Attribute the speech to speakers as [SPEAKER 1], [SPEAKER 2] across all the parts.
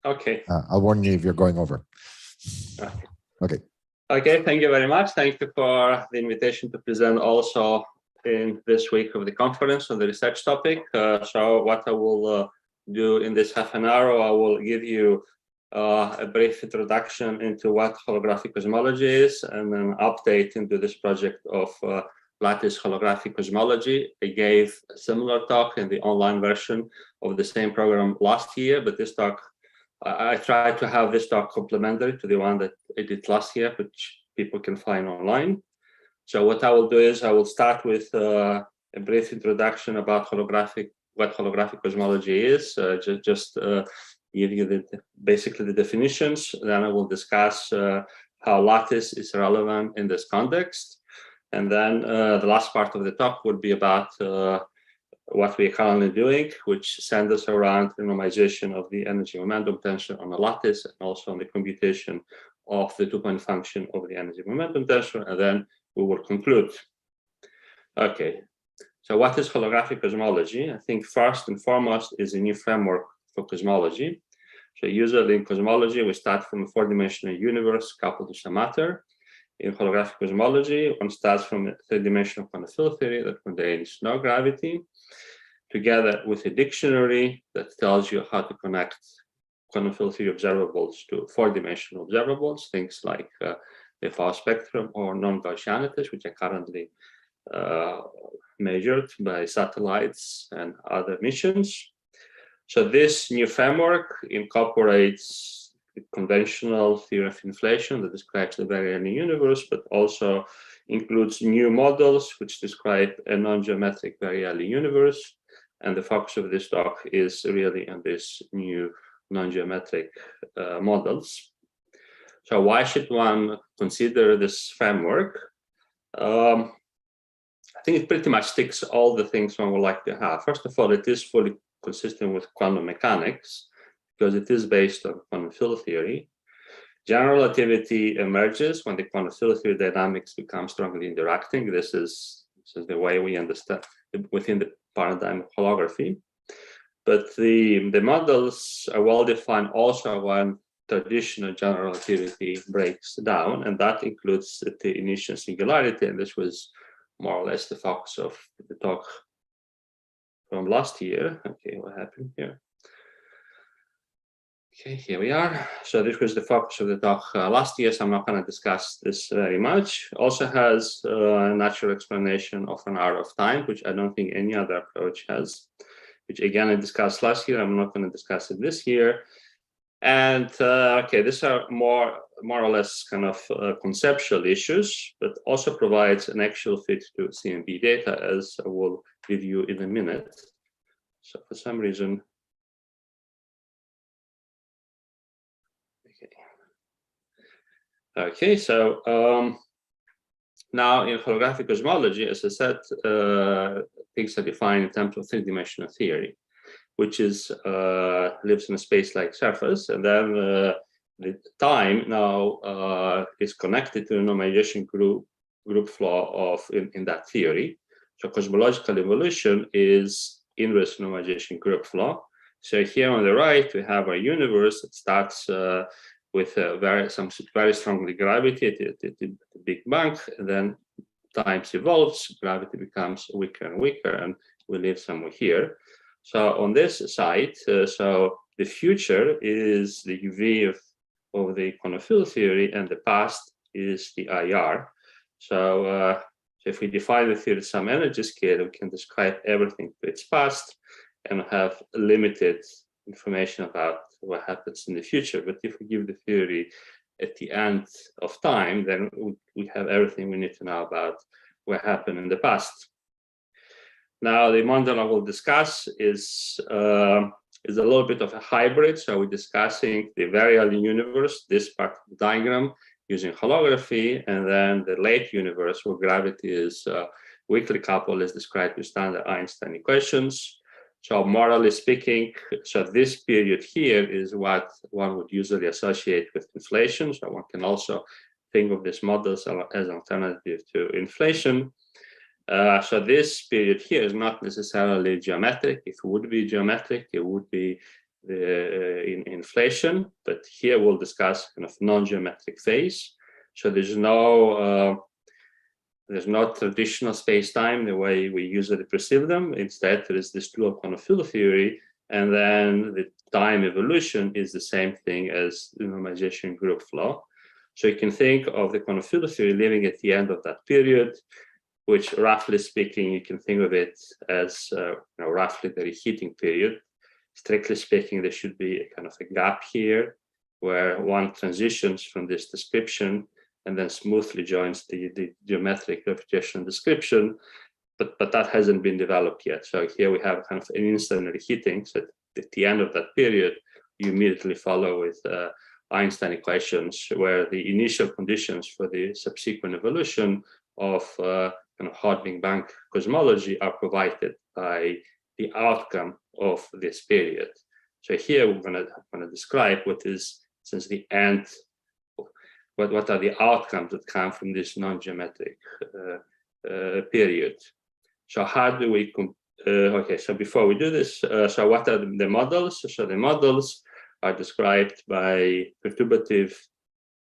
[SPEAKER 1] Okay.
[SPEAKER 2] I'll warn you if you're going over.
[SPEAKER 1] Okay.
[SPEAKER 2] Okay.
[SPEAKER 1] Okay, thank you very much. Thank you for the invitation to present also in this week of the conference on the research topic. So what I will do in this half an hour, I will give you a brief introduction into what holographic cosmology is, and an update into this project of Lattice Holographic Cosmology. I gave a similar talk in the online version of the same program last year, but this talk, I tried to have this talk complementary to the one that I did last year, which people can find online. So what I will do is I will start with a brief introduction about what holographic cosmology is, just give you basically the definitions. Then I will discuss how lattice is relevant in this context. And then the last part of the talk would be about what we are currently doing, which centers around renormalization of the energy momentum tensor on a lattice, and also on the computation of the two-point function of the energy momentum tensor, and then we will conclude. Okay, so what is holographic cosmology? I think first and foremost is a new framework for cosmology. So usually in cosmology, we start from a four-dimensional universe coupled to some matter. In holographic cosmology, one starts from a three-dimensional quantum field theory that contains no gravity, together with a dictionary that tells you how to connect quantum field theory observables to four-dimensional observables, things like the Fourier spectrum or non-Gaussianities, which are currently measured by satellites and other missions. So this new framework incorporates the conventional theory of inflation that describes the very early universe, but also includes new models which describe a non-geometric very early universe. And the focus of this talk is really on this new non-geometric models. So why should one consider this framework? I think it pretty much ticks all the things one would like to have. First of all, it is fully consistent with quantum mechanics because it is based on quantum field theory. General relativity emerges when the quantum field theory dynamics become strongly interacting. This is the way we understand within the paradigm of holography. But the models are well defined also when traditional general relativity breaks down, and that includes the initial singularity. And this was more or less the focus of the talk from last year. Okay, what happened here? Okay, here we are. So this was the focus of the talk last year, so I'm not going to discuss this very much. Also has a natural explanation of an hour of time, which I don't think any other approach has, which again I discussed last year. I'm not going to discuss it this year. And okay, these are more or less kind of conceptual issues, but also provides an actual fit to CMB data, as I will give you in a minute. So for some reason, okay, so now in holographic cosmology, as I said, things are defined in terms of three-dimensional theory, which is lives in a space-like surface, and then the time now is connected to the normalization group flow in that theory. So cosmological evolution is inverse normalization group flow. So here on the right, we have a universe that starts with some very strongly gravity at the Big Bang, and then time evolves, gravity becomes weaker and weaker, and we live somewhere here. So on this side, so the future is the UV of the quantum field theory, and the past is the IR. So if we define the theory some energy scale, we can describe everything to its past and have limited information about what happens in the future. But if we give the theory at the end of time, then we have everything we need to know about what happened in the past. Now, the model I will discuss is a little bit of a hybrid. So we're discussing the very early universe, this part of the diagram, using holography, and then the late universe where gravity is weakly coupled, as described with standard Einstein equations. So morally speaking, so this period here is what one would usually associate with inflation. So one can also think of these models as an alternative to inflation. So this period here is not necessarily geometric. If it would be geometric, it would be in inflation, but here we'll discuss kind of non-geometric phase. So there's no traditional space-time the way we usually perceive them. Instead, there is this dual quantum field theory, and then the time evolution is the same thing as the normalization group flow. So you can think of the quantum field theory living at the end of that period, which roughly speaking, you can think of it as roughly the reheating period. Strictly speaking, there should be a kind of a gap here where one transitions from this description and then smoothly joins the geometric reputation description, but that hasn't been developed yet. So here we have kind of an instant reheating. So at the end of that period, you immediately follow with Einstein equations, where the initial conditions for the subsequent evolution of kind of hot Big Bang cosmology are provided by the outcome of this period. So here we're going to describe what is, since the end, what are the outcomes that come from this non-geometric period. So how do we, okay, so before we do this, so what are the models? So the models are described by perturbative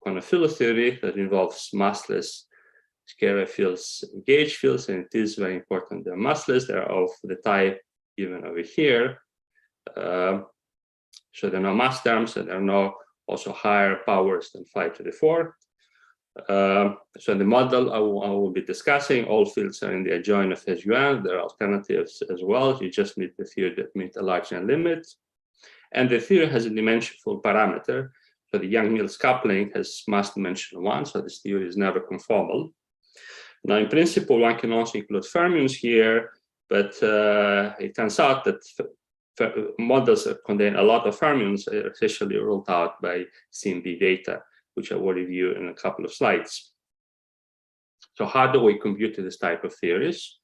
[SPEAKER 1] quantum field theory that involves massless scalar fields and gauge fields, and it is very important they're massless. They're of the type given over here. So there are no mass terms, and there are no also higher powers than 5 to the 4. So the model I will be discussing, all fields are in the adjoint of SUN. There are alternatives as well. You just need the theory that meet a Lagrangian limit. And the theory has a dimensionful parameter. So the Young-Mills coupling has mass dimension 1, so this theory is never conformal. Now, in principle, one can also include fermions here, but it turns out that models that contain a lot of fermions are essentially ruled out by CMB data, which I will review in a couple of slides. So how do we compute this type of theories?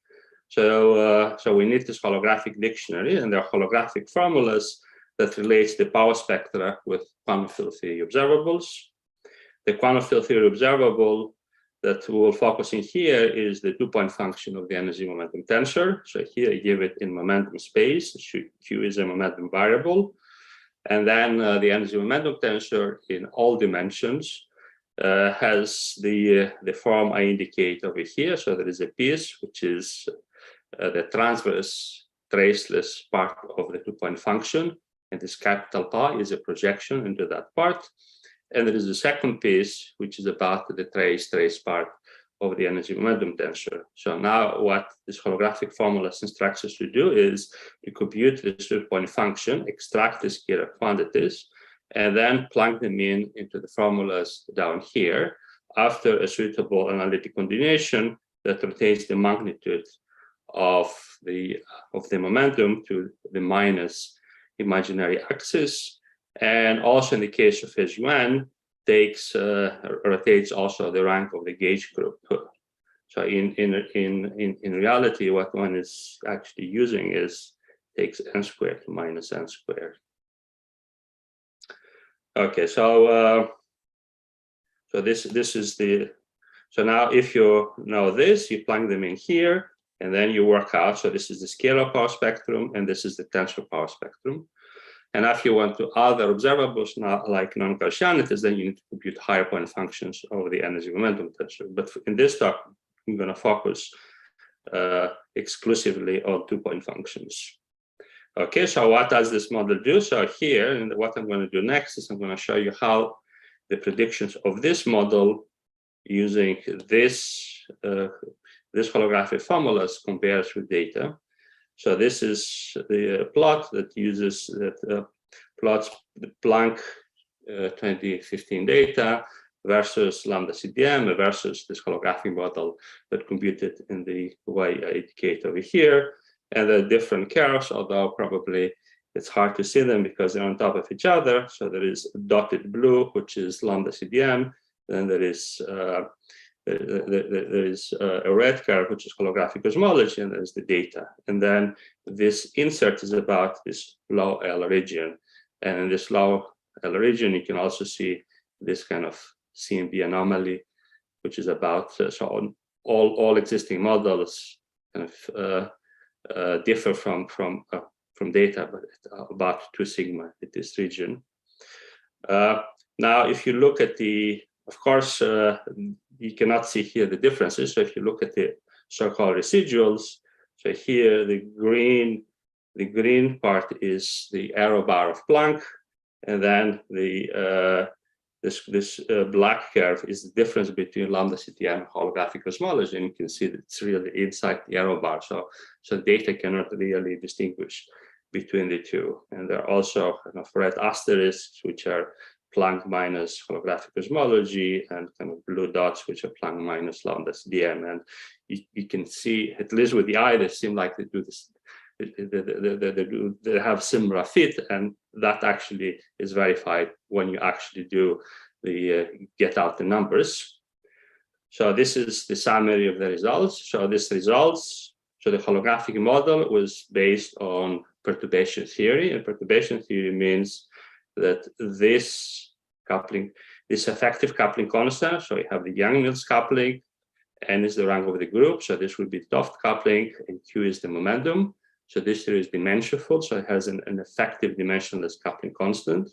[SPEAKER 1] So we need this holographic dictionary, and there are holographic formulas that relates the power spectra with quantum field theory observables. The quantum field theory observable that we will focus in here is the 2-point function of the energy momentum tensor. So here I give it in momentum space. Q is a momentum variable. And then the energy momentum tensor in all dimensions has the form I indicate over here. So there is a piece, which is the transverse traceless part of the 2-point function. And this capital pi is a projection into that part. And there is the second piece, which is about the trace part of the energy momentum tensor. So now what this holographic formula instructs us to do is to compute this 2-point function, extract the scalar quantities, and then plug them into the formulas down here after a suitable analytic combination that rotates the magnitude of the momentum to the minus imaginary axis. And also in the case of SUN, rotates also the rank of the gauge group. So in reality, what one is actually using is takes n squared to minus n squared. Okay, so this is the, so now if you know this, you plug them in here, and then you work out. So this is the scalar power spectrum, and this is the tensor power spectrum. And if you want to other observables now, like non-Gaussianities, then you need to compute higher point functions over the energy momentum tensor. But in this talk, I'm going to focus exclusively on 2-point functions. Okay, so what does this model do? So here, and what I'm going to do next is I'm going to show you how the predictions of this model using this holographic formulas compares with data. So this is the plot that uses plots the Planck 2015 data versus lambda CDM versus this holographic model that computed in the way I indicate over here. And the different curves, although probably it's hard to see them because they're on top of each other. So there is dotted blue, which is lambda CDM. Then there is a red curve, which is holographic cosmology, and there's the data. And then this insert is about this low L region. And in this low L region, you can also see this kind of CMB anomaly, which is about, so all existing models kind of differ from from data, but about 2 sigma in this region. Now, if you look at the, of course, you cannot see here the differences. So if you look at the so-called residuals, so here the green part is the arrow bar of Planck, and then the this black curve is the difference between lambda CTM and holographic cosmology, and you can see that it's really inside the arrow bar. So data cannot really distinguish between the two. And there are also kind of red asterisks, which are Planck minus holographic cosmology, and kind of blue dots, which are Planck minus lambda CDM. And you can see, at least with the eye, they seem like they do this. They have similar fit, and that actually is verified when you actually do the get out the numbers. So this is the summary of the results. So these results, so the holographic model was based on perturbation theory, and perturbation theory means that this coupling, this effective coupling constant, so you have the Young-Mills coupling, N is the rank of the group, so this would be Toft coupling, and Q is the momentum. So this here is dimensionful, so it has an effective dimensionless coupling constant.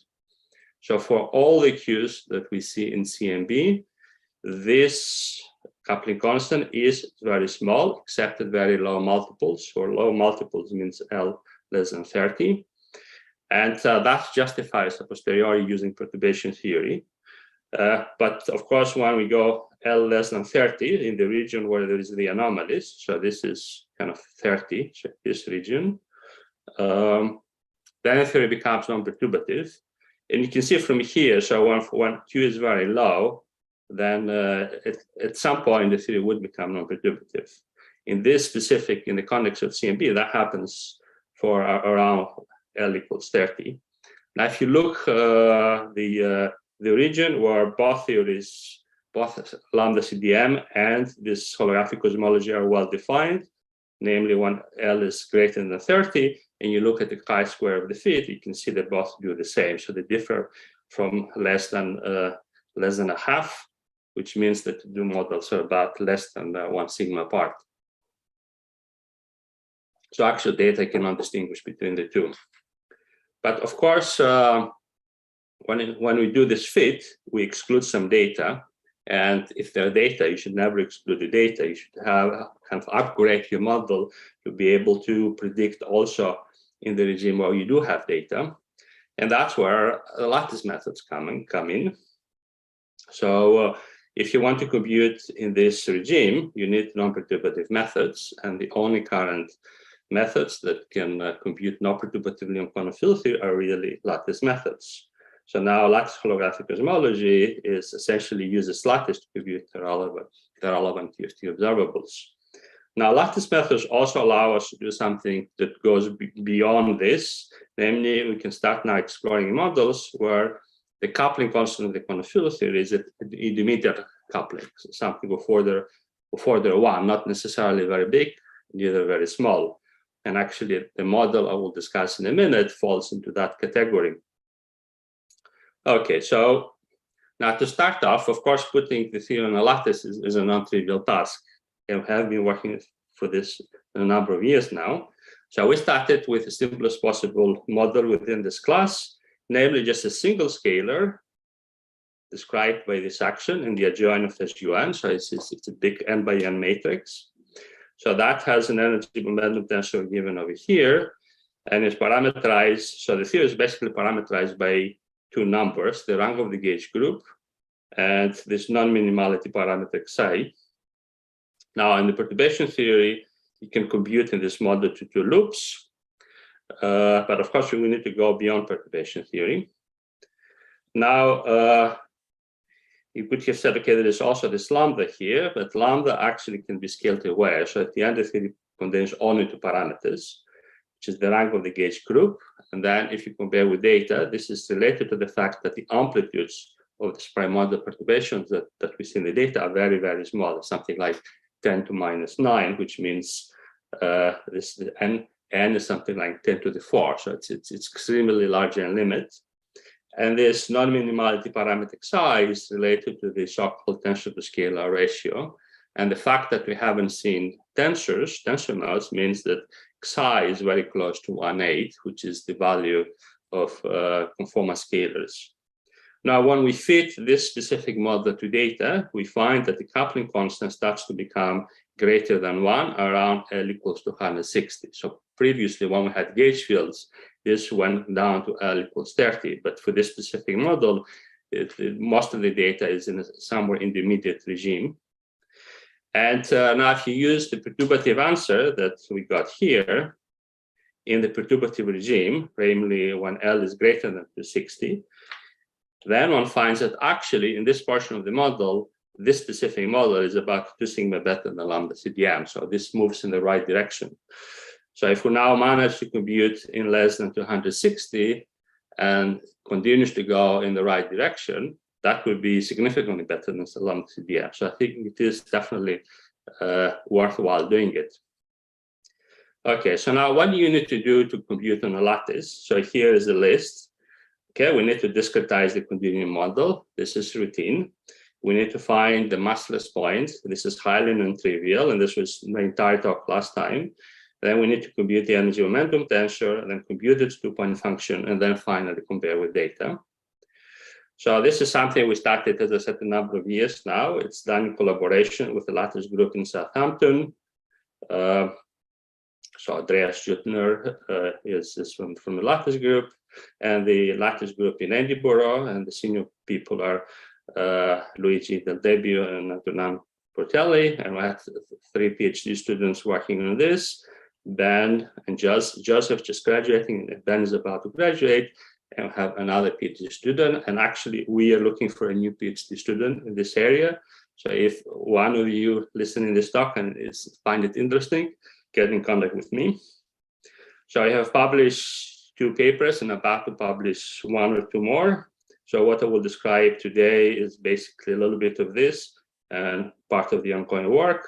[SPEAKER 1] So for all the Qs that we see in CMB, this coupling constant is very small, except at very low multiples, or low multiples means L less than 30. And that justifies a posteriori using perturbation theory. But of course, when we go L less than 30 in the region where there is the anomalies, so this is kind of 30, so this region, then the theory becomes non-perturbative. And you can see from here, so when Q is very low, then at some point the theory would become non-perturbative. In this specific, in the context of CMB, that happens for around L equals 30. Now, if you look the region where both theories, both lambda CDM and this holographic cosmology are well defined, namely when L is greater than 30, and you look at the chi-square of the fit, you can see that both do the same. So they differ from less than a half, which means that the two models are about less than 1 sigma apart. So actual data cannot distinguish between the two. But of course, when we do this fit, we exclude some data. And if there are data, you should never exclude the data. You should have kind of upgrade your model to be able to predict also in the regime where you do have data. And that's where the lattice methods come in. So if you want to compute in this regime, you need non-perturbative methods. And the only current methods that can compute non-perturbatively on quantum field theory are really lattice methods. So now lattice holographic cosmology is essentially uses lattice to compute the relevant TFT observables. Now lattice methods also allow us to do something that goes beyond this. Namely, we can start now exploring models where the coupling constant of the quantum field theory is the intermediate coupling, so something before they're 1, not necessarily very big, neither very small. And actually, the model I will discuss in a minute falls into that category. Okay, so now to start off, of course, putting the theory on a lattice is a non-trivial task. And we have been working for this a number of years now. So we started with the simplest possible model within this class, namely just a single scalar described by this action in the adjoint of SUN. So it's a big n by n matrix. So that has an energy momentum tensor given over here, and is parameterized. So the theory is basically parameterized by 2 numbers, the rank of the gauge group and this non-minimality parameter psi. Now, in the perturbation theory, you can compute in this model to 2 loops. But of course, we need to go beyond perturbation theory. Now, you could have said, okay, there is also this lambda here, but lambda actually can be scaled away. So at the end, the theory contains only 2 parameters, which is the rank of the gauge group. And then if you compare with data, this is related to the fact that the amplitudes of the primordial perturbations that we see in the data are very, very small. It's something like 10 to minus 9, which means this n is something like 10 to the 4. So it's extremely large n limit. And this non-minimality parameter psi is related to the so-called tensor to scalar ratio. And the fact that we haven't seen tensor nodes means that psi is very close to 1/8, which is the value of conformal scalars. Now, when we fit this specific model to data, we find that the coupling constant starts to become greater than 1 around L equals to 160. So previously, when we had gauge fields, this went down to L equals 30. But for this specific model, most of the data is in somewhere in the immediate regime. And now if you use the perturbative answer that we got here in the perturbative regime, namely when L is greater than 260, then one finds that actually in this portion of the model, this specific model is about 2 sigma better than lambda CDM. So this moves in the right direction. So if we now manage to compute in less than 260 and continues to go in the right direction, that would be significantly better than the lambda CDM. So I think it is definitely worthwhile doing it. Okay, so now what do you need to do to compute on a lattice? So here is the list. Okay, we need to discretize the continuum model. This is routine. We need to find the massless points. This is highly non-trivial, and this was my entire talk last time. Then we need to compute the energy momentum tensor, and then compute its 2-point function, and then finally compare with data. So this is something we started, as I said, a number of years now. It's done in collaboration with the Lattice group in Southampton. So Andreas Jutner is from the Lattice group, and the Lattice group in Edinburgh, and the senior people are Luigi Del Debbio and Antonin Portelli, and we had 3 PhD students working on this. Ben and Joseph just graduating, and Ben is about to graduate, and we have another PhD student, and actually we are looking for a new PhD student in this area. So if one of you listening to this talk and find it interesting, get in contact with me. So I have published 2 papers and about to publish 1 or 2 more. So what I will describe today is basically a little bit of this and part of the ongoing work.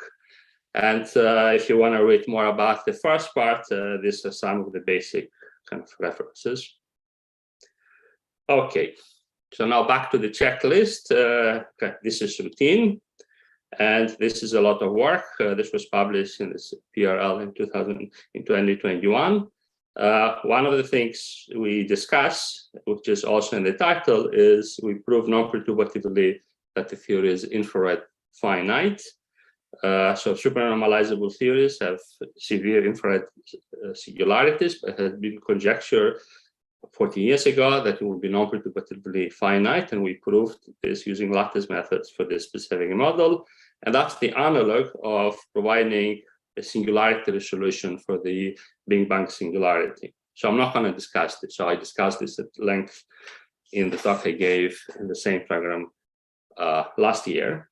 [SPEAKER 1] And if you want to read more about the first part, these are some of the basic kind of references. Okay, so now back to the checklist. Okay, this is routine. And this is a lot of work. This was published in this PRL in 2021. One of the things we discuss, which is also in the title, is we prove non-perturbatively that the theory is infrared finite. So supernormalizable theories have severe infrared singularities, but it has been conjectured 40 years ago that it would be non-perturbatively finite, and we proved this using lattice methods for this specific model. And that's the analog of providing a singularity resolution for the Big Bang singularity. So I'm not going to discuss this. So I discussed this at length in the talk I gave in the same program last year.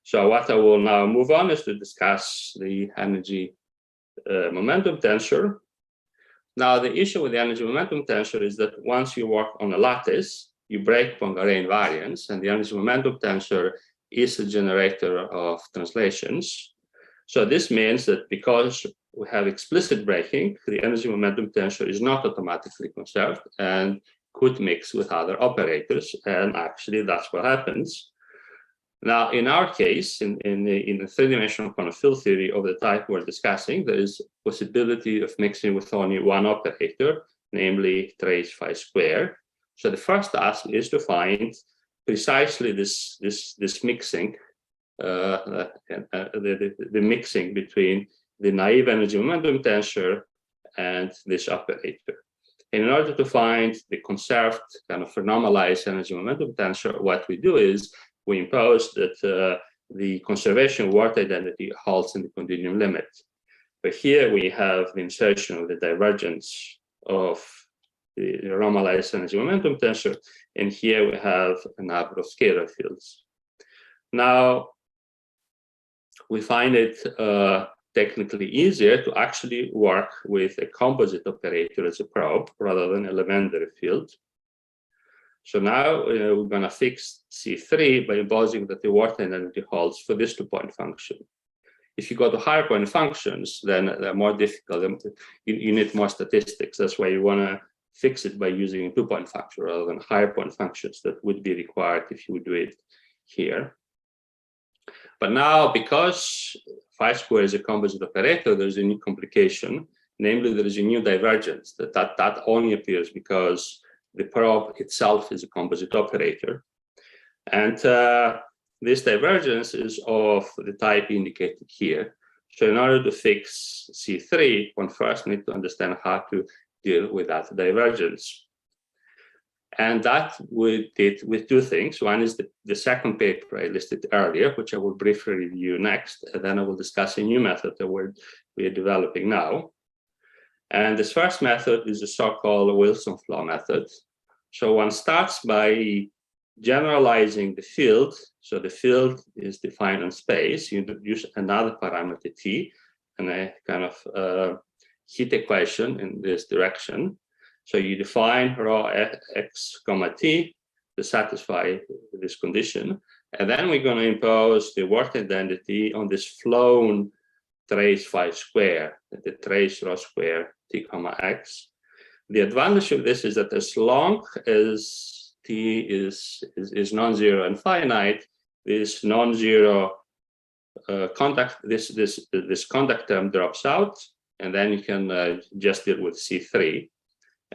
[SPEAKER 1] So what I will now move on is to discuss the energy momentum tensor. Now, the issue with the energy momentum tensor is that once you work on a lattice, you break Poincare invariance, and the energy momentum tensor is a generator of translations. So this means that because we have explicit breaking, the energy momentum tensor is not automatically conserved and could mix with other operators, and actually that's what happens. Now, in our case, in the 3-dimensional quantum field theory of the type we're discussing, there is possibility of mixing with only one operator, namely trace phi square. So the first task is to find precisely this mixing, the mixing between the naive energy momentum tensor and this operator. And in order to find the conserved kind of normalized energy momentum tensor, what we do is we impose that the conservation word identity holds in the continuum limit. But here we have the insertion of the divergence of the normalized energy momentum tensor, and here we have a number of scalar fields. Now, we find it technically easier to actually work with a composite operator as a probe rather than an elementary field. So now we're going to fix C3 by imposing that the word identity holds for this 2-point function. If you go to higher point functions, then they're more difficult. You need more statistics. That's why you want to fix it by using a 2-point function rather than higher point functions that would be required if you would do it here. But now, because phi square is a composite operator, there's a new complication, namely there is a new divergence that only appears because the probe itself is a composite operator. And this divergence is of the type indicated here. So in order to fix C3, one first need to understand how to deal with that divergence. And that we did with two things. One is the second paper I listed earlier, which I will briefly review next, and then I will discuss a new method that we are developing now. And this first method is the so-called Wilson flow method. So one starts by generalizing the field. So the field is defined in space. You introduce another parameter t, and a kind of heat equation in this direction. So you define rho x comma t to satisfy this condition. And then we're going to impose the work identity on this flown trace phi square, the trace rho square t comma x. The advantage of this is that as long as t is non-zero and finite, this non-zero contact, this contact term drops out, and then you can just deal with C3.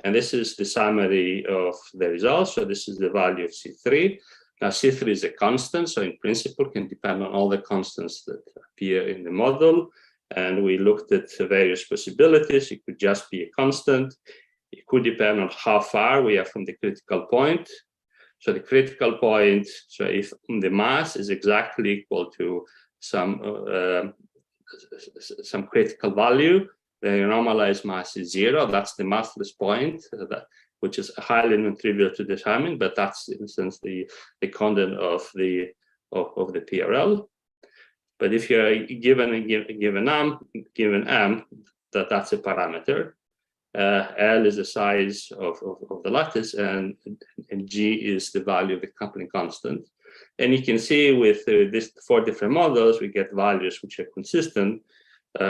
[SPEAKER 1] And this is the summary of the results. So this is the value of C3. Now C3 is a constant, so in principle can depend on all the constants that appear in the model. And we looked at various possibilities. It could just be a constant. It could depend on how far we are from the critical point. So the critical point, so if the mass is exactly equal to some critical value, the normalized mass is 0. That's the massless point, which is highly non-trivial to determine, but that's, in a sense, the content of the PRL. But if you're given m, that's a parameter. L is the size of the lattice, and G is the value of the coupling constant. And you can see with these 4 different models, we get values which are consistent.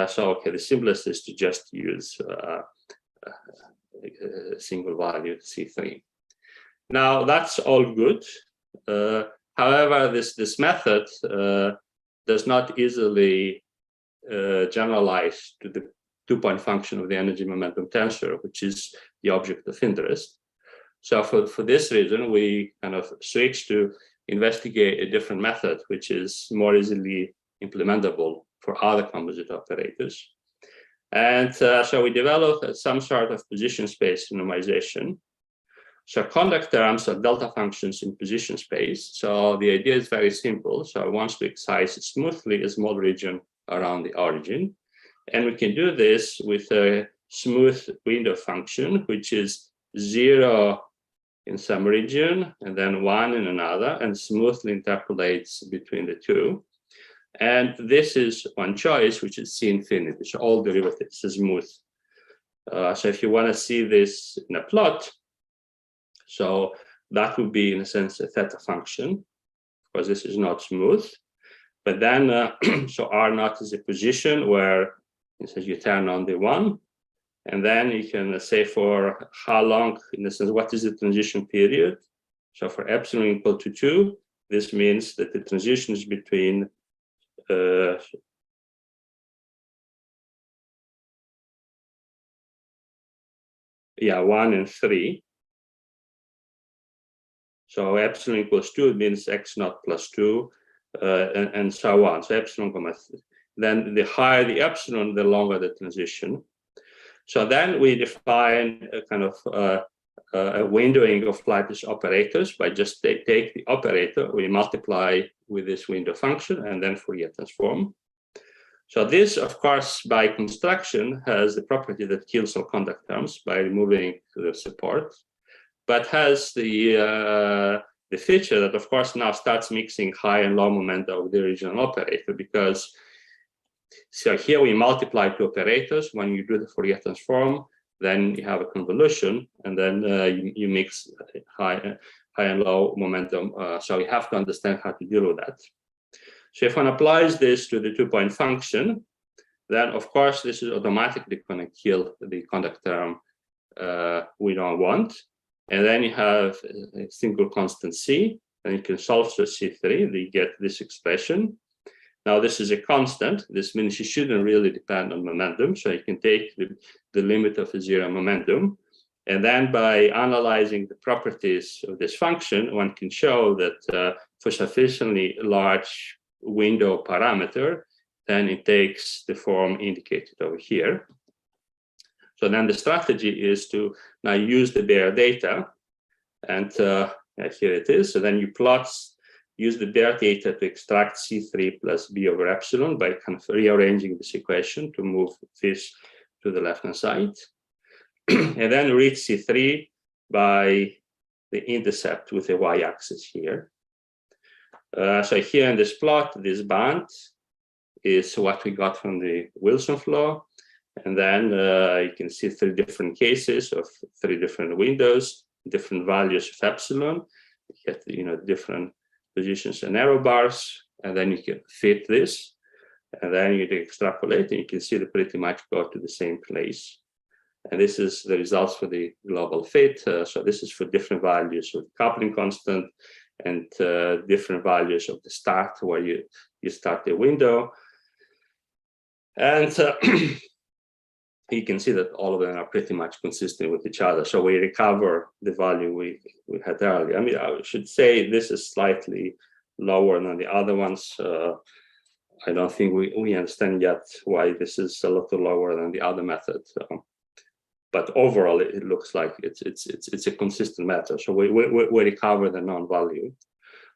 [SPEAKER 1] So, okay, the simplest is to just use a single value C3. Now, that's all good. However, this method does not easily generalize to the 2-point function of the energy momentum tensor, which is the object of interest. So for this reason, we kind of switch to investigate a different method, which is more easily implementable for other composite operators. And so we developed some sort of position space renormalization. So conduct terms are delta functions in position space. So the idea is very simple. So I want to excise smoothly a small region around the origin. And we can do this with a smooth window function, which is 0 in some region and then 1 in another, and smoothly interpolates between the two. And this is one choice, which is C infinity. So all derivatives are smooth. So if you want to see this in a plot, so that would be, in a sense, a theta function, because this is not smooth. But then, so R naught is a position where it says you turn on the 1. And then you can say for how long, in a sense, what is the transition period? So for epsilon equal to 2, this means that the transition is between 1 and 3. So epsilon equals 2 means x naught plus 2, and so on. So epsilon comma 3. Then the higher the epsilon, the longer the transition. So then we define a kind of a windowing of lattice operators by just take the operator, we multiply with this window function, and then Fourier transform. So this, of course, by construction, has the property that kills all conduct terms by removing the support, but has the feature that, of course, now starts mixing high and low momenta of the original operator, because so here we multiply two operators. When you do the Fourier transform, then you have a convolution, and then you mix high and low momentum. So you have to understand how to deal with that. So if one applies this to the 2-point function, then of course this is automatically going to kill the conduct term we don't want. And then you have a single constant C, and you can solve for C3, you get this expression. Now, this is a constant. This means you shouldn't really depend on momentum. So you can take the limit of a zero momentum. And then by analyzing the properties of this function, one can show that for sufficiently large window parameter, then it takes the form indicated over here. So then the strategy is to now use the bare data. And here it is. So then you use the bare data to extract C3 plus B over epsilon by kind of rearranging this equation to move this to the left-hand side. And then read C3 by the intercept with the y-axis here. So here in this plot, this band is what we got from the Wilson's law. And then you can see 3 different cases of 3 different windows, different values of epsilon. You get, different positions and arrow bars, and then you can fit this, and then you extrapolate, and you can see they pretty much go to the same place. And this is the results for the global fit. So this is for different values of coupling constant and different values of the start where you start the window. And you can see that all of them are pretty much consistent with each other. So we recover the value we had earlier. I mean, I should say this is slightly lower than the other ones. I don't think we understand yet why this is a little lower than the other method. But overall, it looks like it's a consistent method. So we recover the non-value.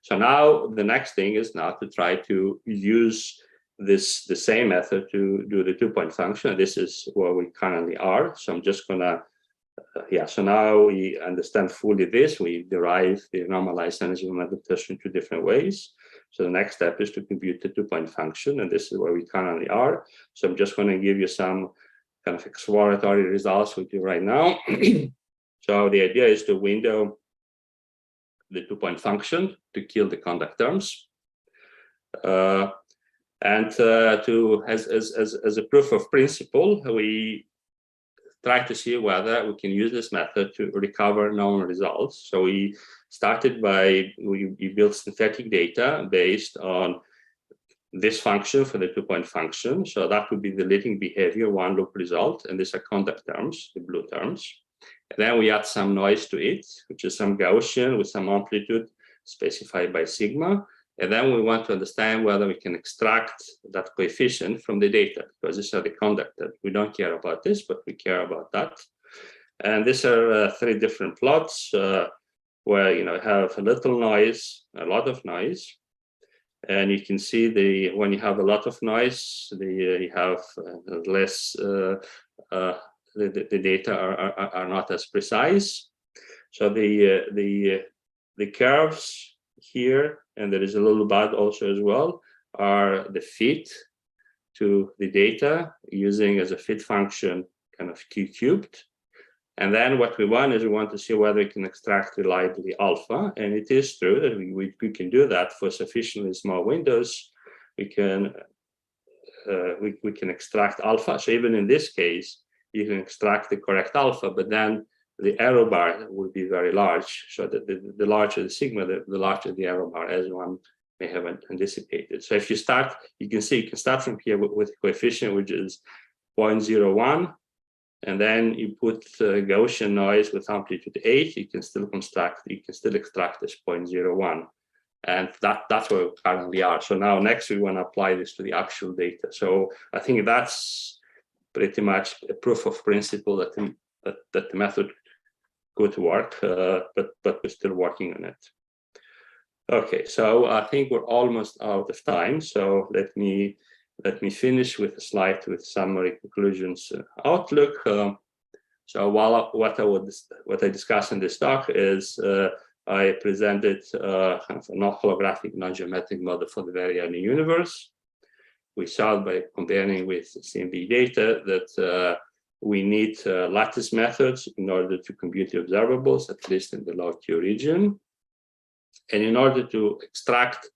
[SPEAKER 1] So now the next thing is now to try to use the same method to do the 2-point function. This is where we currently are. So I'm just gonna, so now we understand fully this. We derive the normalized energy momentum tensor in 2 different ways. So the next step is to compute the 2-point function, and this is where we currently are. So I'm just gonna give you some kind of exploratory results with you right now. So the idea is to window the 2-point function to kill the conduct terms. And as a proof of principle, we try to see whether we can use this method to recover known results. So we started by, we built synthetic data based on this function for the 2-point function. So that would be the leading behavior, 1 loop result, and these are conduct terms, the blue terms. And then we add some noise to it, which is some Gaussian with some amplitude specified by sigma. And then we want to understand whether we can extract that coefficient from the data, because these are the conductors. We don't care about this, but we care about that. And these are 3 different plots where you have a little noise, a lot of noise. And you can see when you have a lot of noise, you have less, the data are not as precise. So the curves here, and there is a little bud also as well, are the fit to the data using as a fit function kind of Q cubed. And then what we want is we want to see whether we can extract reliably alpha. And it is true that we can do that for sufficiently small windows. We can extract alpha. So even in this case, you can extract the correct alpha, but then the error bar will be very large. So that the larger the sigma, the larger the error bar, as one may have anticipated. So if you start, you can start from here with a coefficient which is 0.01. And then you put Gaussian noise with amplitude 8, you can still extract this 0.01. And that's where we currently are. So now next we want to apply this to the actual data. So I think that's pretty much a proof of principle that the method could work, but we're still working on it. Okay, so I think we're almost out of time. So let me finish with a slide with summary, conclusions, outlook. So while what I discussed in this talk is I presented kind of a non-holographic, non-geometric model for the very early universe. We saw by comparing with CMB data that we need lattice methods in order to compute the observables, at least in the low Q region. And in order to extract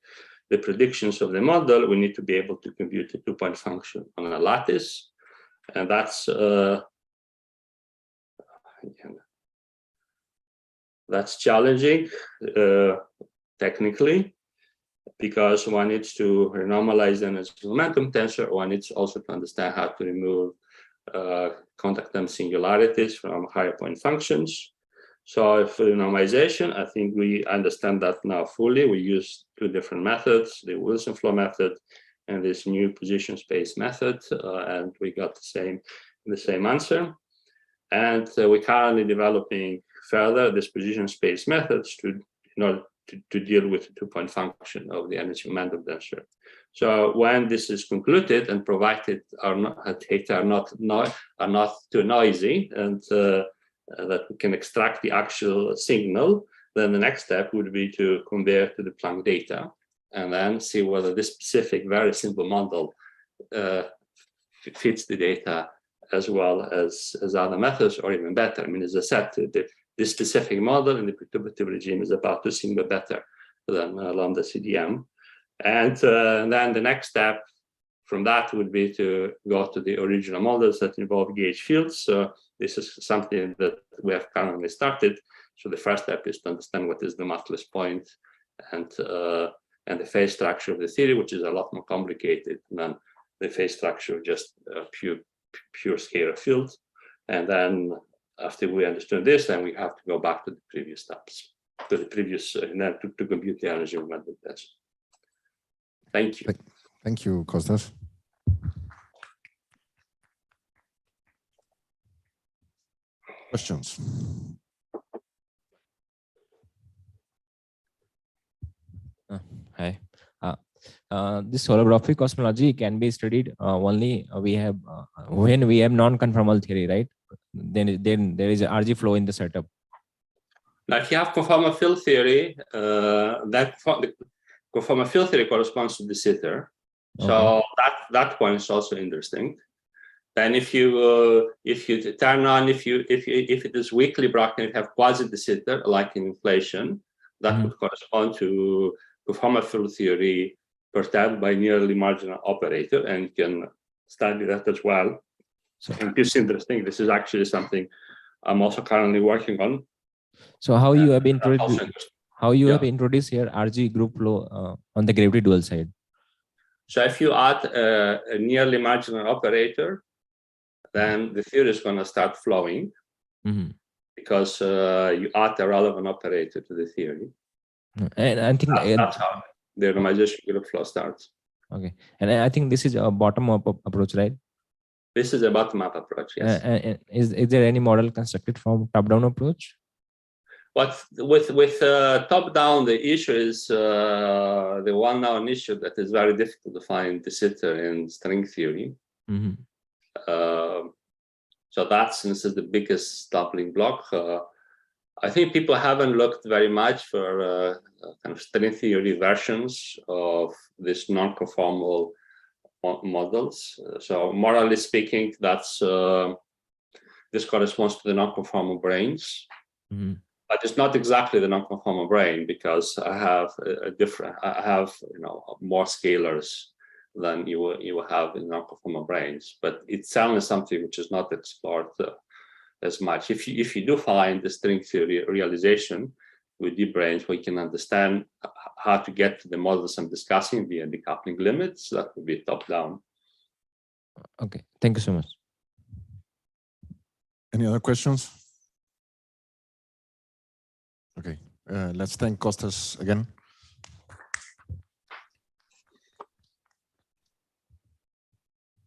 [SPEAKER 1] the predictions of the model, we need to be able to compute a 2-point function on a lattice. And that's challenging technically, because one needs to renormalize them as a momentum tensor. One needs also to understand how to remove contact term singularities from higher point functions. So for renormalization, I think we understand that now fully. We use two different methods, the Wilson flow method and this new position space method, and we got the same answer. And we're currently developing further this position space methods to deal with the two-point function of the energy momentum tensor. So when this is concluded, and provided our data are not too noisy, and that we can extract the actual signal, then the next step would be to compare to the Planck data, and then see whether this specific, very simple model fits the data as well as other methods, or even better. I mean, as I said, this specific model in the perturbative regime is about 2 sigma better than lambda CDM. And then the next step from that would be to go to the original models that involve gauge fields. So this is something that we have currently started. So the first step is to understand what is the matless point and the phase structure of the theory, which is a lot more complicated than the phase structure of just pure scalar field. And then after we understand this, then we have to go back to the previous steps, to the previous, and then to compute the energy momentum tensor. Thank you.
[SPEAKER 2] Thank you, Kostas. Questions?
[SPEAKER 3] Hi. This holographic cosmology can be studied only when we have non-conformal theory, right? Then there is a RG flow in the setup.
[SPEAKER 1] Now, if you have conformal field theory, that conformal field theory corresponds to the sitter. So that point is also interesting. Then if you turn on, if it is weakly broken, you have quasi de sitter, like in inflation, that would correspond to conformal field theory perturbed by nearly marginal operator, and you can study that as well. So this is interesting. This is actually something I'm also currently working on.
[SPEAKER 3] So how you have have introduced here RG group flow on the gravity dual side?
[SPEAKER 1] So if you add a nearly marginal operator, then the theory is going to start flowing because you add a relevant operator to the theory.
[SPEAKER 3] And I think
[SPEAKER 1] that's how the renormalization group flow starts.
[SPEAKER 3] Okay, and I think this is a bottom-up approach, right?
[SPEAKER 1] This is a bottom-up approach, yes.
[SPEAKER 3] Is there any model constructed from top-down approach?
[SPEAKER 1] But with top-down, the issue is the well-known issue that is very difficult to find de sitter in string theory. So that, since is the biggest stumbling block, I think people haven't looked very much for kind of string theory versions of this non-conformal models. So morally speaking, that's this corresponds to the non-conformal brains. But it's not exactly the non-conformal brain, because I have more scalars than you will have in non-conformal brains. But it's certainly something which is not explored as much. If you do find the string theory realization with deep brains, we can understand how to get to the models I'm discussing via decoupling limits. That would be top down.
[SPEAKER 3] Okay, thank you so much.
[SPEAKER 2] Any other questions? Okay, let's thank Kostas again.